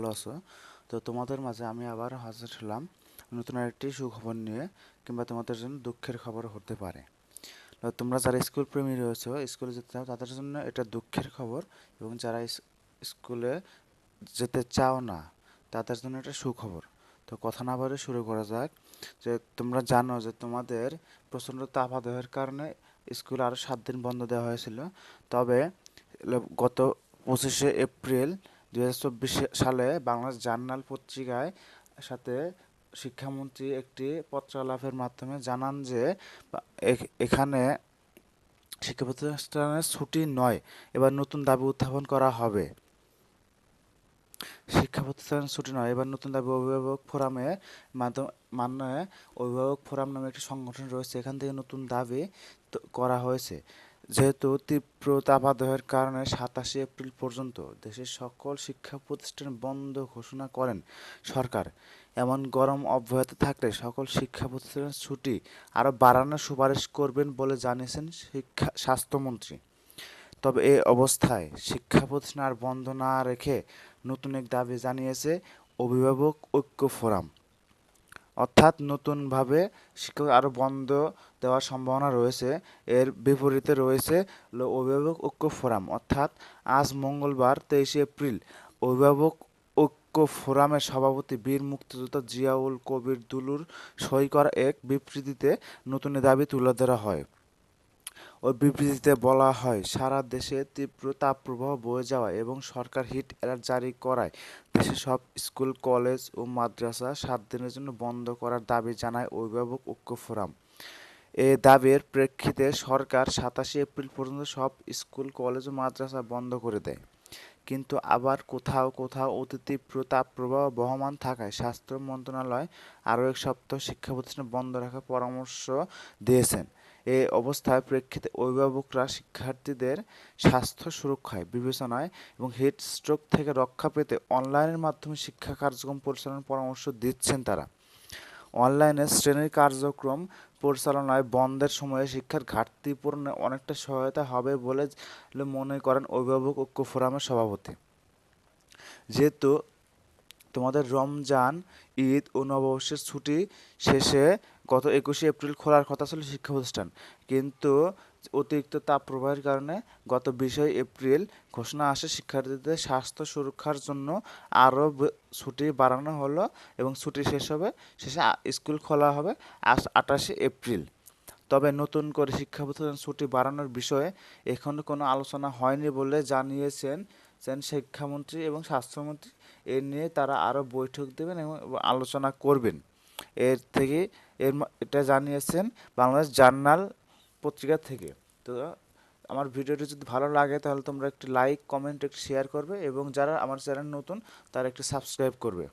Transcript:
ভালো আছো। তো তোমাদের মাঝে আমি আবার হাজির হলাম নতুন আরেকটি সুখবর নিয়ে, কিংবা তোমাদের জন্য দুঃখের খবর হতে পারে। তো তোমরা যারা স্কুল প্রেমী রয়েছো, স্কুলে যেতে চাও, তাদের জন্য এটা দুঃখের খবর। এবং যারা স্কুলে যেতে চাও না, তাদের জন্য এটা সুখবর। তো কথা না বলে শুরু করা যাক। যে তোমরা জানো যে তোমাদের প্রচণ্ড তাপাদেহের কারণে স্কুল আরও 7 দিন বন্ধ দেওয়া হয়েছিল। তবে গত 25শে এপ্রিল 2024 সালে বাংলাদেশ জার্নাল পত্রিকায় সাথে শিক্ষামন্ত্রী একটি পত্রালাপের মাধ্যমে জানান যে এখানে শিক্ষা প্রতিষ্ঠানের ছুটি নয়, এবার নতুন দাবি উত্থাপন করা হবে। শিক্ষা প্রতিষ্ঠানের ছুটি নয়, এবার নতুন দাবি অভিভাবক ফোরামের মাধ্যমে অভিভাবক ফোরাম নামে একটি সংগঠন রয়েছে, এখান থেকে নতুন দাবি করা হয়েছে। যেহেতু তীব্র তাপাদাহের কারণে 27শে এপ্রিল পর্যন্ত দেশের সকল শিক্ষা প্রতিষ্ঠান বন্ধ ঘোষণা করেন সরকার। এমন গরম অব্যাহত থাকলে সকল শিক্ষা প্রতিষ্ঠানের ছুটি আরও বাড়ানোর সুপারিশ করবেন বলে জানিয়েছেন স্বাস্থ্যমন্ত্রী। তবে এ অবস্থায় শিক্ষা প্রতিষ্ঠান আর বন্ধ না রেখে নতুন এক দাবি জানিয়েছে অভিভাবক ঐক্য ফোরাম। অর্থাৎ নতুনভাবে শিক্ষা আরও বন্ধ দেওয়ার সম্ভাবনা রয়েছে। এর বিপরীতে রয়েছে অভিভাবক ঐক্য ফোরাম। অর্থাৎ আজ মঙ্গলবার 23শে এপ্রিল অভিভাবক ঐক্য ফোরামের সভাপতি বীর মুক্তিযোদ্ধা জিয়াউল কবির দুলুর সই করা এক বিবৃতিতে নতুন দাবি তুলে ধরা হয়। ওই বিবৃতিতে বলা হয়, সারা দেশে তীব্র তাপপ্রবাহ বয়ে যাওয়ায় এবং সরকার হিট অ্যালার্ট জারি করায় দেশের সব স্কুল, কলেজ ও মাদ্রাসা 7 দিনের জন্য বন্ধ করার দাবি জানায় অভিভাবক ঐক্য ফোরাম। এ দাবির প্রেক্ষিতে সরকার 27শে এপ্রিল পর্যন্ত সব স্কুল, কলেজ ও মাদ্রাসা বন্ধ করে দেয়। কিন্তু আবার কোথাও কোথাও অতি তীব্র তাপপ্রবাহ বহমান থাকায় স্বাস্থ্য মন্ত্রণালয় আরও 1 সপ্তাহ শিক্ষা প্রতিষ্ঠান বন্ধ রাখার পরামর্শ দিয়েছেন। এ অবস্থার প্রেক্ষিতে অভিভাবকরা শিক্ষার্থীদের স্বাস্থ্য সুরক্ষায় বিবেচনায় এবং হিট স্ট্রোক থেকে রক্ষা পেতে অনলাইনের মাধ্যমে শিক্ষা কার্যক্রম পরিচালনার পরামর্শ দিচ্ছেন তারা। অনলাইনে শ্রেণীর কার্যক্রম পরিচালনায় বন্ধের সময়ে শিক্ষার ঘাটতি পূরণে অনেকটা সহায়তা হবে বলে মনে করেন অভিভাবক ঐক্য ফোরামের সভাপতি। যেহেতু তোমাদের রমজান, ঈদ ও নববর্ষের ছুটি শেষে গত 21শে এপ্রিল খোলার কথা ছিল শিক্ষা প্রতিষ্ঠান, কিন্তু অতিরিক্ত তাপপ্রবাহের কারণে গত 20শে এপ্রিল ঘোষণা আসে শিক্ষার্থীদের স্বাস্থ্য সুরক্ষার জন্য আরও ছুটি বাড়ানো হলো এবং ছুটি শেষে স্কুল খোলা হবে 28শে এপ্রিল। তবে নতুন করে শিক্ষা প্রতিষ্ঠান ছুটি বাড়ানোর বিষয়ে এখনো কোনো আলোচনা হয়নি বলে জানিয়েছেন শিক্ষামন্ত্রী এবং স্বাস্থ্যমন্ত্রী। এ নিয়ে তারা আরও বৈঠক দেবেন এবং আলোচনা করবেন। এর থেকে এটা জানিয়েছেন বাংলাদেশ জার্নাল পত্রিকা থেকে। তো আমার ভিডিওটি যদি ভালো লাগে তাহলে তোমরা একটি লাইক, কমেন্ট, একটি শেয়ার করবে এবং যারা আমার চ্যানেল নতুন তারা একটি সাবস্ক্রাইব করবে।